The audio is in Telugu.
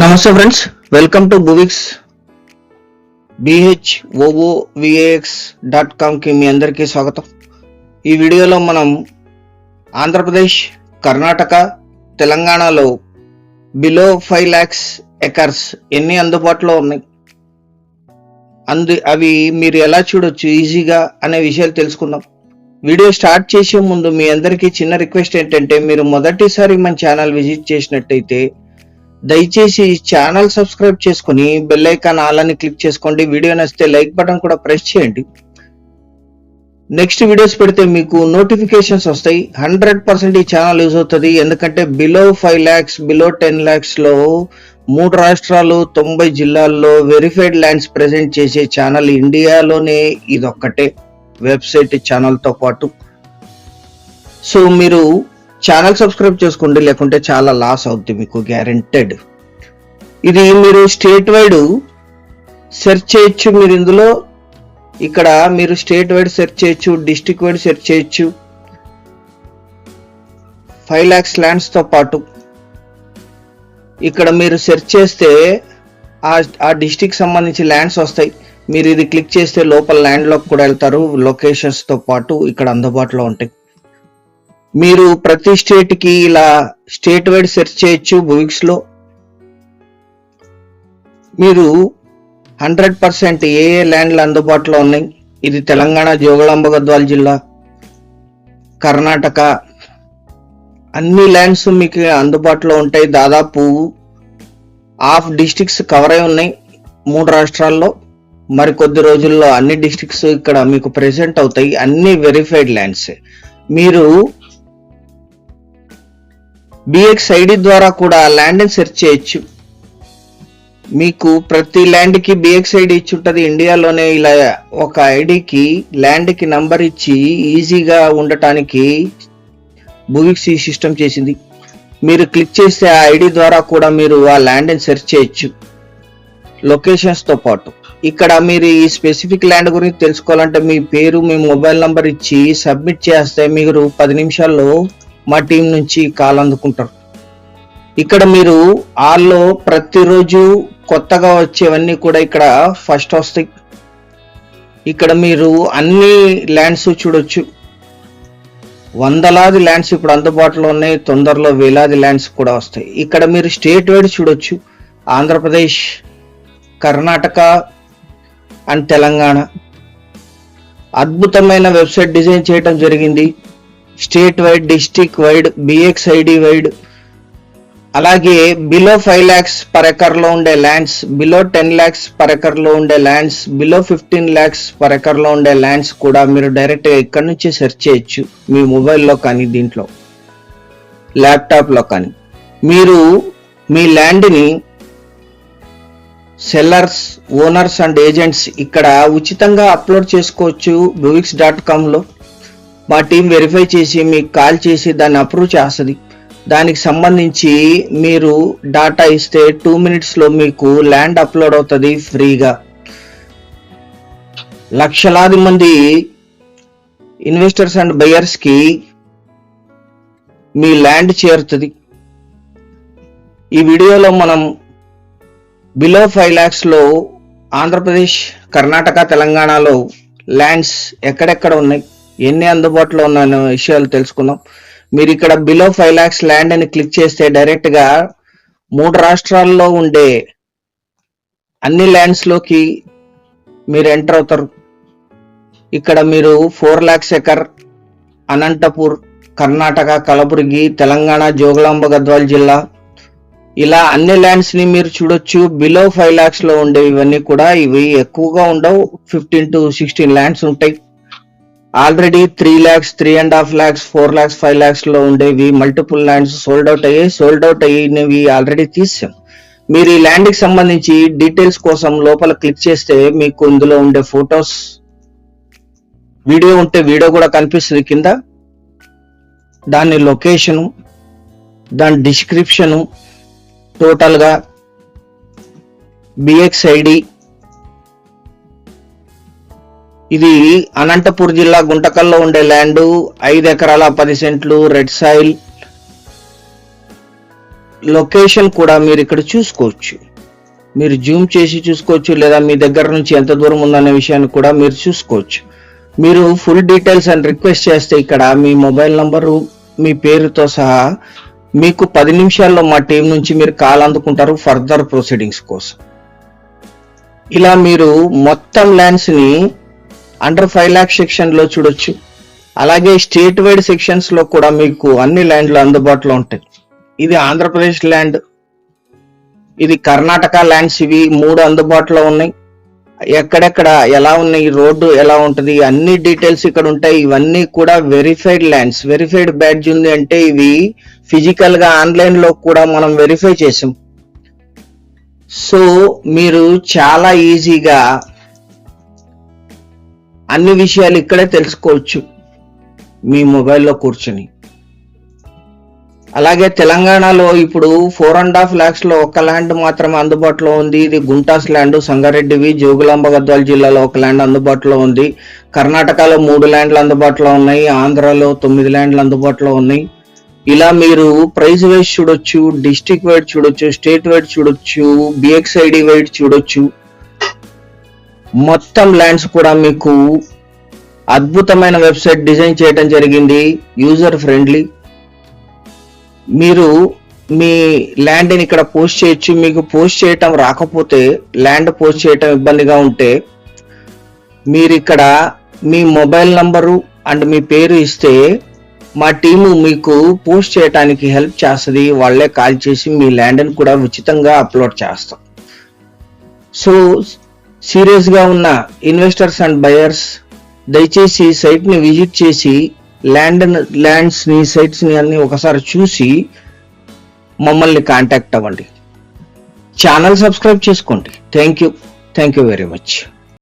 నమస్తే ఫ్రెండ్స్, వెల్కమ్ టు బువిక్స్ BHOOVAX.com కి మీ అందరికీ స్వాగతం. ఈ వీడియోలో మనం ఆంధ్రప్రదేశ్, కర్ణాటక, తెలంగాణలో బిలో 5 lakhs ఎకర్స్ ఎన్ని అందుబాటులో ఉన్నాయి, అవి మీరు ఎలా చూడొచ్చు ఈజీగా అనే విషయాలు తెలుసుకుందాం. వీడియో స్టార్ట్ చేసే ముందు మీ అందరికీ చిన్న రిక్వెస్ట్ ఏంటంటే, మీరు మొదటిసారి మన ఛానల్ విజిట్ చేసినట్టయితే దయచేసి ఛానల్ సబ్స్క్రైబ్ చేసుకుని బెల్ ఐకాన్ ఆల్ అని క్లిక్ చేసుకోండి. వీడియో నచ్చితే లైక్ బటన్ కూడా ప్రెస్ చేయండి. నెక్స్ట్ వీడియోస్ పెడితే మీకు నోటిఫికేషన్స్ వస్తాయి. 100% ఈ ఛానల్ యూజ్ అవుతుంది. ఎందుకంటే బిలో 5 lakhs, బిలో 10 lakhs లో 3 రాష్ట్రాలు 90 జిల్లాల్లో వెరిఫైడ్ ల్యాండ్స్ ప్రెజెంట్ చేసే ఛానల్ ఇండియాలోనే ఇదొక్కటే వెబ్సైట్ ఛానల్తో పాటు. సో మీరు ఛానల్ సబ్స్క్రైబ్ చేసుకోండి, లేకుంటే చాలా లాస్ అవుతుంది మీకు గ్యారెంటెడ్. ఇది మీరు స్టేట్ వైడ్ సెర్చ్ చేయొచ్చు. మీరు ఇందులో ఇక్కడ మీరు స్టేట్ వైడ్ సెర్చ్ చేయొచ్చు, డిస్ట్రిక్ట్ వైడ్ సెర్చ్ చేయొచ్చు. 5 lakhs ల్యాండ్స్తో పాటు ఇక్కడ మీరు సెర్చ్ చేస్తే ఆ డిస్ట్రిక్ట్ సంబంధించి ల్యాండ్స్ వస్తాయి. మీరు ఇది క్లిక్ చేస్తే లోపల ల్యాండ్లోకి కూడా వెళ్తారు. లొకేషన్స్తో పాటు ఇక్కడ అందుబాటులో ఉంటాయి. మీరు ప్రతి స్టేట్ కి ఇలా స్టేట్ వైడ్ సెర్చ్ చేయొచ్చు. బువిక్స్ లో మీరు 100% ఏ ల్యాండ్లు అందుబాటులో ఉన్నాయి. ఇది తెలంగాణ జోగులాంబ గద్వాల జిల్లా, కర్ణాటక అన్ని ల్యాండ్స్ మీకు అందుబాటులో ఉంటాయి. దాదాపు హాఫ్ డిస్ట్రిక్ట్స్ కవర్ అయి ఉన్నాయి 3 రాష్ట్రాల్లో. మరి కొద్ది రోజుల్లో అన్ని డిస్ట్రిక్ట్స్ ఇక్కడ మీకు ప్రెజెంట్ అవుతాయి. అన్ని వెరిఫైడ్ ల్యాండ్స్. మీరు BX ID ద్వారా కూడా ల్యాండ్ ని సెర్చ్ చేయొచ్చు. మీకు ప్రతి ల్యాండ్ కి BX ID ఇచ్చి ఉంటుంది. ఇండియాలోనే ఇలా ఒక ఐడికి ల్యాండ్ కి నంబర్ ఇచ్చి ఈజీగా ఉండటానికి బువిక్స్ ఈ సిస్టమ్ చేసింది. మీరు క్లిక్ చేస్తే ఆ ఐడి ద్వారా కూడా మీరు ఆ ల్యాండ్ ని సెర్చ్ చేయొచ్చు లొకేషన్స్ తో పాటు. ఇక్కడ మీరు ఈ స్పెసిఫిక్ ల్యాండ్ గురించి తెలుసుకోవాలంటే మీ పేరు, మీ మొబైల్ నంబర్ ఇచ్చి సబ్మిట్ చేస్తే మీరు 10 నిమిషాల్లో మా టీం నుంచి కాల్ అందుకుంటారు. ఇక్కడ మీరు ఆల్లో ప్రతిరోజు కొత్తగా వచ్చేవన్నీ కూడా ఇక్కడ ఫస్ట్ వస్తాయి. ఇక్కడ మీరు అన్ని ల్యాండ్స్ చూడొచ్చు. వందలాది ల్యాండ్స్ ఇప్పుడు అందుబాటులో ఉన్నాయి. తొందరలో వేలాది ల్యాండ్స్ కూడా వస్తాయి. ఇక్కడ మీరు స్టేట్ వైడ్ చూడొచ్చు. ఆంధ్రప్రదేశ్, కర్ణాటక అండ్ తెలంగాణ. అద్భుతమైన వెబ్సైట్ డిజైన్ చేయడం జరిగింది. State wide, district wide, BX ID wide, అలాగే బిలో 5 lakhs పర్ ఎకర్లో ఉండే ల్యాండ్స్, బిలో 10 lakhs పర్ ఎకర్లో ఉండే ల్యాండ్స్, బిలో 15 lakhs పర్ ఎకర్లో ఉండే ల్యాండ్స్ కూడా మీరు డైరెక్ట్గా ఇక్కడ నుంచి సెర్చ్ చేయొచ్చు. మీ మొబైల్లో కానీ, దీంట్లో ల్యాప్టాప్లో కానీ. మీరు మీ ల్యాండ్ని సెల్లర్స్, ఓనర్స్ అండ్ ఏజెంట్స్ ఇక్కడ ఉచితంగా అప్లోడ్ చేసుకోవచ్చు buvix.com లో. మా టీం వెరిఫై చేసి మీకు కాల్ చేసి దాన్ని అప్రూవ్ చేస్తుంది. దానికి సంబంధించి మీరు డాటా ఇస్తే 2 minutes లో మీకు ల్యాండ్ అప్లోడ్ అవుతుంది ఫ్రీగా. లక్షలాది మంది ఇన్వెస్టర్స్ అండ్ బయర్స్ కి మీ ల్యాండ్ చేరుతుంది. ఈ వీడియోలో మనం బిలో 5 lakhs లో ఆంధ్రప్రదేశ్, కర్ణాటక, తెలంగాణలో ల్యాండ్స్ ఎక్కడెక్కడ ఉన్నాయి, ఎన్ని అందుబాటులో ఉన్న విషయాలు తెలుసుకుందాం. మీరు ఇక్కడ బిలో 5 lakhs ల్యాండ్ అని క్లిక్ చేస్తే డైరెక్ట్ గా 3 రాష్ట్రాల్లో ఉండే అన్ని ల్యాండ్స్ లోకి మీరు ఎంటర్ అవుతారు. ఇక్కడ మీరు 4 lakhs ఎకర్ అనంతపూర్, కర్ణాటక, కలబుర్గి, తెలంగాణ జోగులాంబ గద్వాల జిల్లా, ఇలా అన్ని ల్యాండ్స్ ని మీరు చూడొచ్చు. బిలో 5 lakhs లో ఉండేవి ఇవన్నీ కూడా. ఇవి ఎక్కువగా ఉండవు, 15 to 16 ల్యాండ్స్ ఉంటాయి. Already 3 lakhs, 3.5 lakhs, 4 lakhs, 5 lakhs లో ఉండేవి మల్టిపుల్ ల్యాండ్స్ సోల్డ్ అవుట్ అయినవి ఆల్రెడీ తీసాం. మీరు ఈ ల్యాండ్ కి సంబంధించి డీటెయిల్స్ కోసం లోపల క్లిక్ చేస్తే మీకు ఇందులో ఉండే ఫొటోస్, వీడియో ఉంటే వీడియో కూడా కనిపిస్తుంది కింద. దాని లొకేషను, దాని డిస్క్రిప్షను, టోటల్గా BX ID. ఇది అనంతపూర్ జిల్లా గుంటకల్లో ఉండే ల్యాండ్, 5 ఎకరాల 10 సెంట్లు, రెడ్ సాయిల్, లొకేషన్ కూడా మీరు ఇక్కడ చూసుకోవచ్చు. మీరు జూమ్ చేసి చూసుకోవచ్చు, లేదా మీ దగ్గర నుంచి ఎంత దూరం ఉందనే విషయాన్ని కూడా మీరు చూసుకోవచ్చు. మీరు ఫుల్ డీటెయిల్స్ అని రిక్వెస్ట్ చేస్తే ఇక్కడ మీ మొబైల్ నంబరు, మీ పేరుతో సహా మీకు 10 నిమిషాల్లో మా టీం నుంచి మీరు కాల్ అందుకుంటారు ఫర్దర్ ప్రొసీడింగ్స్ కోసం. ఇలా మీరు మొత్తం ల్యాండ్స్ ని అండర్ 5 lakhs సెక్షన్ లో చూడొచ్చు. అలాగే స్టేట్ వైడ్ సెక్షన్స్ లో కూడా మీకు అన్ని ల్యాండ్లు అందుబాటులో ఉంటాయి. ఇది ఆంధ్రప్రదేశ్ ల్యాండ్, ఇది కర్ణాటక ల్యాండ్స్, ఇవి 3 అందుబాటులో ఉన్నాయి. ఎక్కడెక్కడ ఎలా ఉన్నాయి, రోడ్డు ఎలా ఉంటుంది, అన్ని డీటెయిల్స్ ఇక్కడ ఉంటాయి. ఇవన్నీ కూడా వెరిఫైడ్ ల్యాండ్స్. వెరిఫైడ్ బ్యాడ్జ్ ఉంది అంటే ఇవి ఫిజికల్ గా ఆన్లైన్ లో కూడా మనం వెరిఫై చేసాం. సో మీరు చాలా ఈజీగా అన్ని విషయాలు ఇక్కడే తెలుసుకోవచ్చు మీ మొబైల్లో కూర్చొని. అలాగే తెలంగాణలో ఇప్పుడు 4.5 lakhs లో ఒక ల్యాండ్ మాత్రమే అందుబాటులో ఉంది. ఇది గుంటాస్ ల్యాండ్, సంగారెడ్డివి, జోగులాంబ గద్వాల జిల్లాలో ఒక ల్యాండ్ అందుబాటులో ఉంది. కర్ణాటకలో 3 ల్యాండ్లు అందుబాటులో ఉన్నాయి. ఆంధ్రాలో 9 ల్యాండ్లు అందుబాటులో ఉన్నాయి. ఇలా మీరు ప్రైస్ వైజ్ చూడొచ్చు, డిస్ట్రిక్ట్ వైడ్ చూడొచ్చు, స్టేట్ వైడ్ చూడొచ్చు, బిఎక్స్ఐడి వైడ్ చూడొచ్చు. మొత్తం ల్యాండ్స్ కూడా మీకు అద్భుతమైన వెబ్సైట్ డిజైన్ చేయడం జరిగింది, యూజర్ ఫ్రెండ్లీ. మీరు మీ ల్యాండ్ని ఇక్కడ పోస్ట్ చేయొచ్చు. మీకు పోస్ట్ చేయటం రాకపోతే, ల్యాండ్ పోస్ట్ చేయటం ఇబ్బందిగా ఉంటే మీరు ఇక్కడ మీ మొబైల్ నంబరు అండ్ మీ పేరు ఇస్తే మా టీము మీకు పోస్ట్ చేయడానికి హెల్ప్ చేస్తుంది. వాళ్ళే కాల్ చేసి మీ ల్యాండ్ని కూడా ఉచితంగా అప్లోడ్ చేస్తాం. సో సీరియస్గా ఉన్న ఇన్వెస్టర్స్ అండ్ బయర్స్ దయచేసి సైట్ని విజిట్ చేసి ల్యాండ్స్ని, సైట్స్ని అన్ని ఒకసారి చూసి మమ్మల్ని కాంటాక్ట్ అవ్వండి. ఛానల్ సబ్స్క్రైబ్ చేసుకోండి. Thank you very much.